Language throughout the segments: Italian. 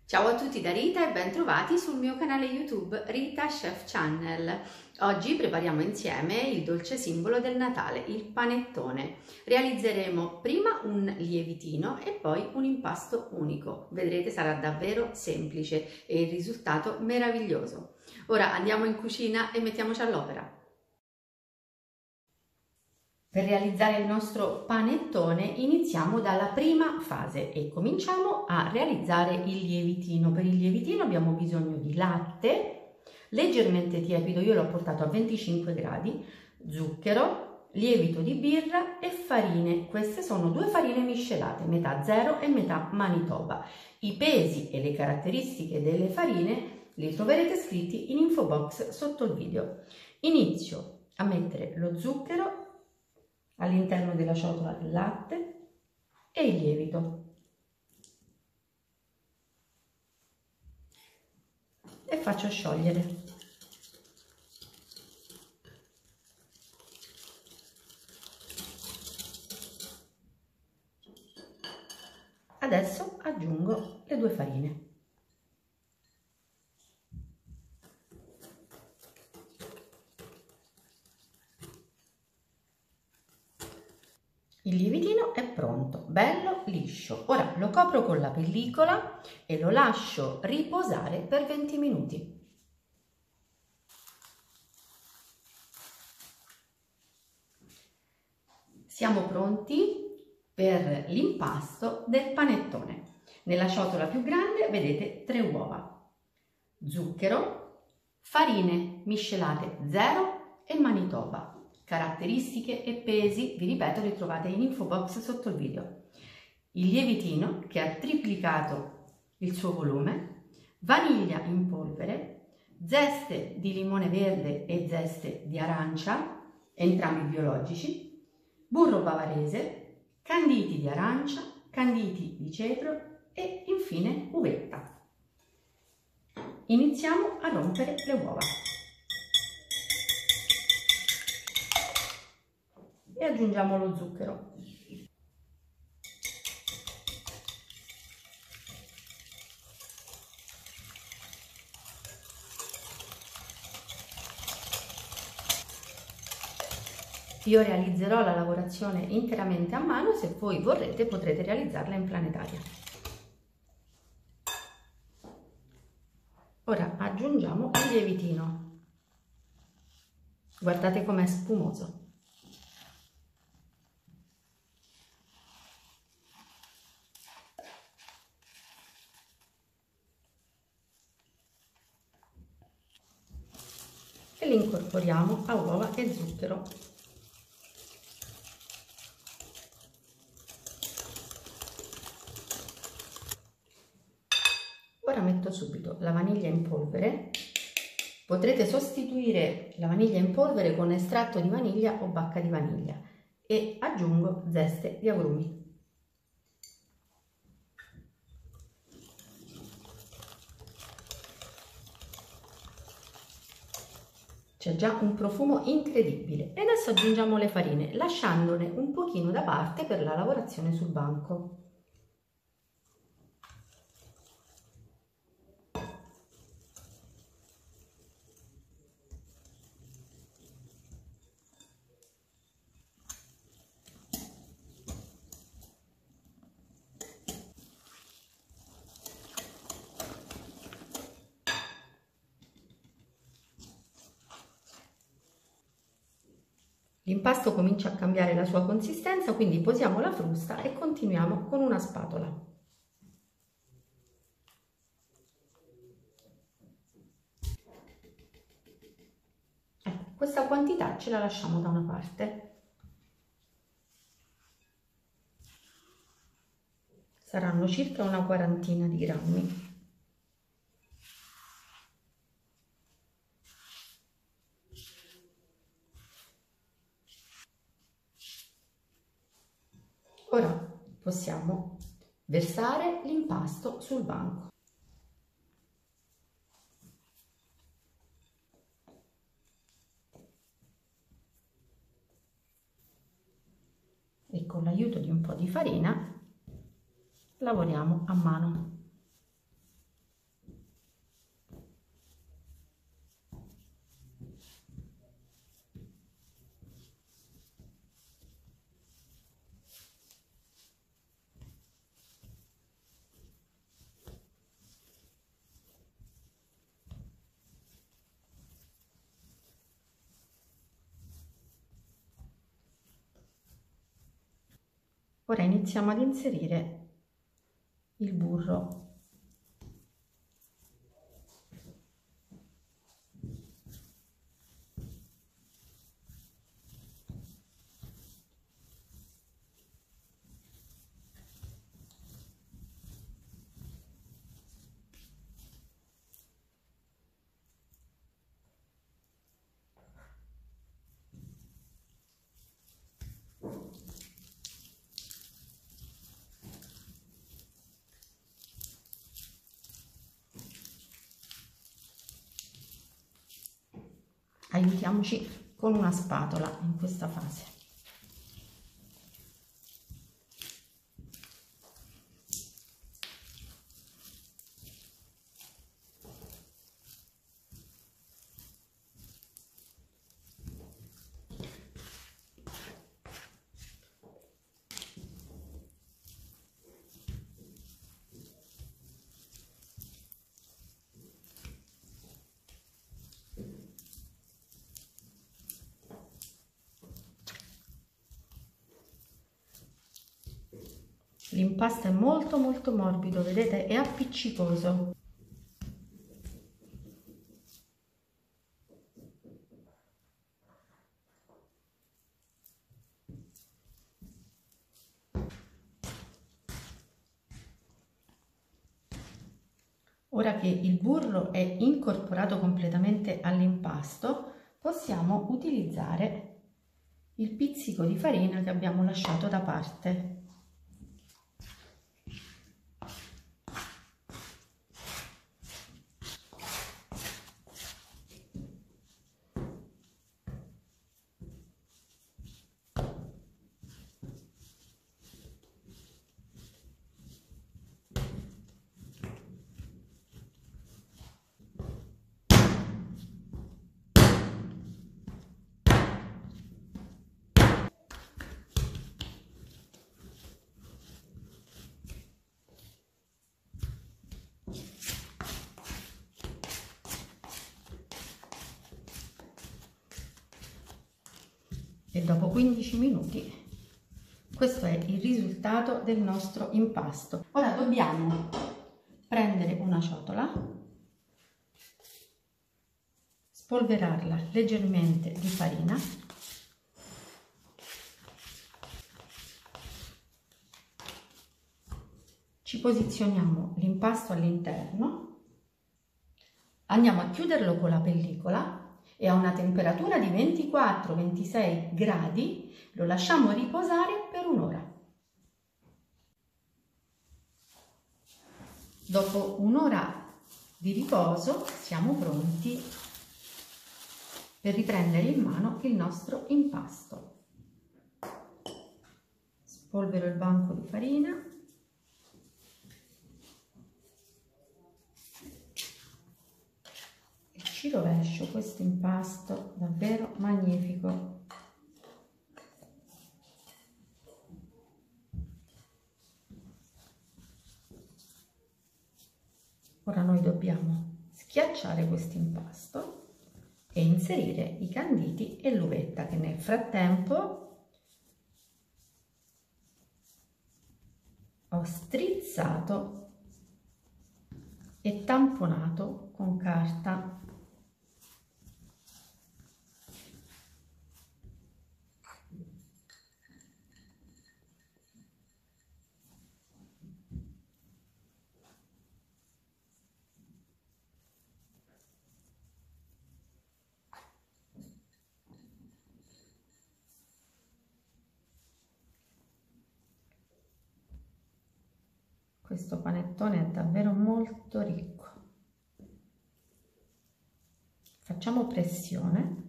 Ciao a tutti da Rita e ben trovati sul mio canale YouTube Rita Chef Channel. Oggi prepariamo insieme il dolce simbolo del Natale, il panettone. Realizzeremo prima un lievitino e poi un impasto unico. Vedrete, sarà davvero semplice e il risultato meraviglioso. Ora andiamo in cucina e mettiamoci all'opera. Per realizzare il nostro panettone iniziamo dalla prima fase e cominciamo a realizzare il lievitino. Per il lievitino abbiamo bisogno di latte leggermente tiepido, io l'ho portato a 25 gradi, zucchero, lievito di birra e farine. Queste sono due farine miscelate, metà zero e metà Manitoba. I pesi e le caratteristiche delle farine li troverete scritti in info box sotto il video. Inizio a mettere lo zucchero all'interno della ciotola del latte e il lievito e faccio sciogliere. Adesso aggiungo le due farine. Il lievitino è pronto, bello liscio. Ora lo copro con la pellicola e lo lascio riposare per 20 minuti. Siamo pronti per l'impasto del panettone. Nella ciotola più grande vedete 3 uova, zucchero, farine miscelate 0 e Manitoba. Caratteristiche e pesi, vi ripeto, li trovate in info box sotto il video. Il lievitino che ha triplicato il suo volume, vaniglia in polvere, zeste di limone verde e zeste di arancia, entrambi biologici, burro bavarese, canditi di arancia, canditi di cedro e infine uvetta. Iniziamo a rompere le uova. E aggiungiamo lo zucchero. Io realizzerò la lavorazione interamente a mano, se voi vorrete potrete realizzarla in planetaria. Ora aggiungiamo il lievitino. Guardate com'è spumoso. E li incorporiamo a uova e zucchero. Ora metto subito la vaniglia in polvere. Potrete sostituire la vaniglia in polvere con estratto di vaniglia o bacca di vaniglia e aggiungo zeste di agrumi. C'è già un profumo incredibile e adesso aggiungiamo le farine lasciandone un pochino da parte per la lavorazione sul banco. L'impasto comincia a cambiare la sua consistenza, quindi posiamo la frusta e continuiamo con una spatola. Ecco, questa quantità ce la lasciamo da una parte. Saranno circa una quarantina di grammi. Ora possiamo versare l'impasto sul banco. E con l'aiuto di un po' di farina lavoriamo a mano. Ora iniziamo ad inserire il burro. Aiutiamoci con una spatola in questa fase. L'impasto è molto morbido, vedete? È appiccicoso. Ora che il burro è incorporato completamente all'impasto, possiamo utilizzare il pizzico di farina che abbiamo lasciato da parte. E dopo 15 minuti questo è il risultato del nostro impasto. Ora dobbiamo prendere una ciotola, spolverarla leggermente di farina, ci posizioniamo l'impasto all'interno, andiamo a chiuderlo con la pellicola e a una temperatura di 24-26 gradi lo lasciamo riposare per un'ora. Dopo un'ora di riposo siamo pronti per riprendere in mano il nostro impasto. Spolvero il banco di farina. Ci rovescio questo impasto davvero magnifico. Ora noi dobbiamo schiacciare questo impasto e inserire i canditi e l'uvetta che nel frattempo ho strizzato e tamponato con carta. Questo panettone è davvero molto ricco. Facciamo pressione.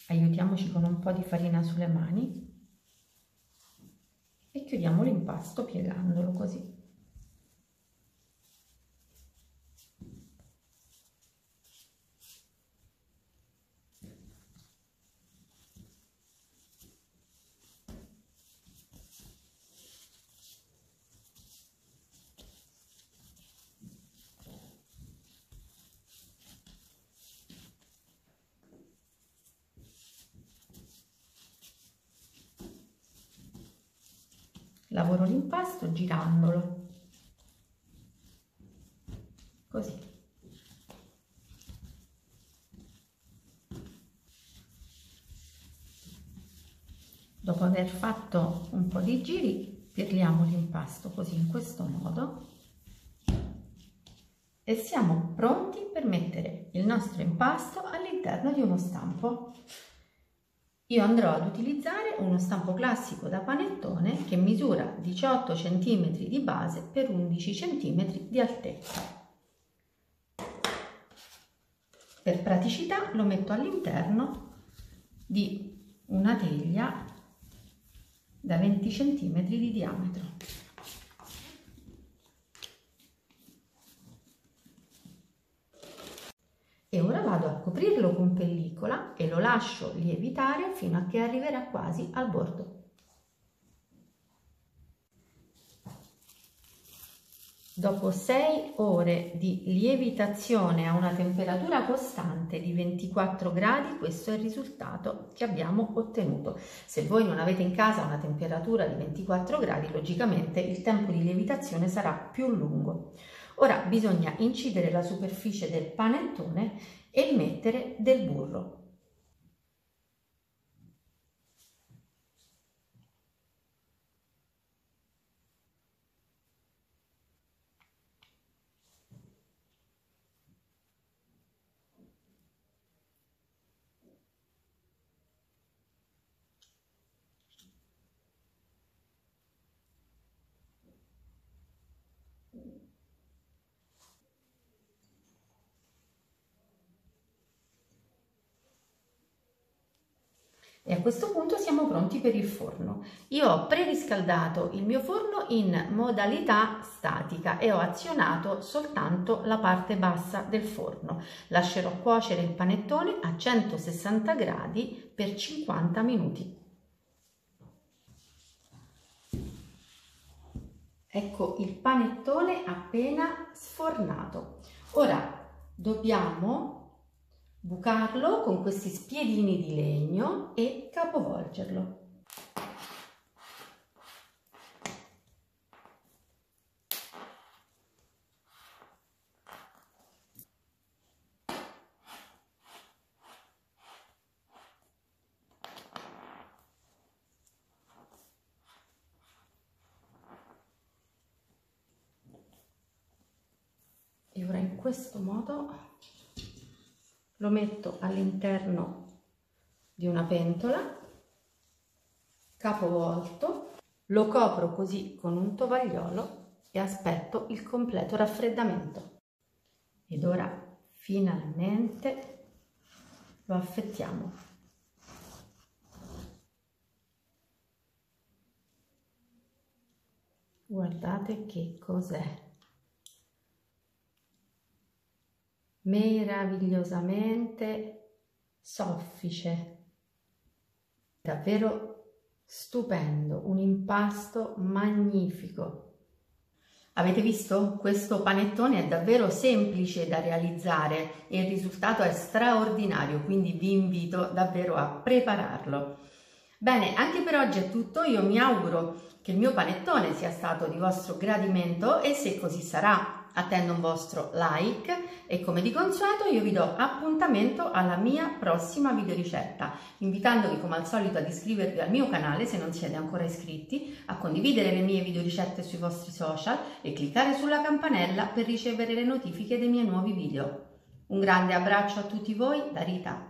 Aiutiamoci con un po' di farina sulle mani e chiudiamo l'impasto piegandolo così. Lavoro l'impasto girandolo, così. Dopo aver fatto un po' di giri, pirliamo l'impasto così, in questo modo, e siamo pronti per mettere il nostro impasto all'interno di uno stampo. Io andrò ad utilizzare uno stampo classico da panettone che misura 18 cm di base per 11 cm di altezza. Per praticità lo metto all'interno di una teglia da 20 cm di diametro. E ora vado a coprirlo con pellicola e lo lascio lievitare fino a che arriverà quasi al bordo. Dopo 6 ore di lievitazione a una temperatura costante di 24 gradi, questo è il risultato che abbiamo ottenuto. Se voi non avete in casa una temperatura di 24 gradi, logicamente il tempo di lievitazione sarà più lungo. Ora bisogna incidere la superficie del panettone e mettere del burro. E a questo punto siamo pronti per il forno. Io ho preriscaldato il mio forno in modalità statica e ho azionato soltanto la parte bassa del forno. Lascerò cuocere il panettone a 160 gradi per 50 minuti. Ecco il panettone appena sfornato. Ora dobbiamo bucarlo con questi spiedini di legno e capovolgerlo. E ora in questo modo lo metto all'interno di una pentola, capovolto, lo copro così con un tovagliolo e aspetto il completo raffreddamento. Ed ora finalmente lo affettiamo. Guardate che cos'è. Meravigliosamente soffice, davvero stupendo, un impasto magnifico. Avete visto? Questo panettone è davvero semplice da realizzare e il risultato è straordinario, quindi vi invito davvero a prepararlo. Bene, anche per oggi è tutto. Io mi auguro che il mio panettone sia stato di vostro gradimento e se così sarà attendo un vostro like e come di consueto io vi do appuntamento alla mia prossima videoricetta, invitandovi come al solito ad iscrivervi al mio canale se non siete ancora iscritti, a condividere le mie videoricette sui vostri social e cliccare sulla campanella per ricevere le notifiche dei miei nuovi video. Un grande abbraccio a tutti voi da Rita.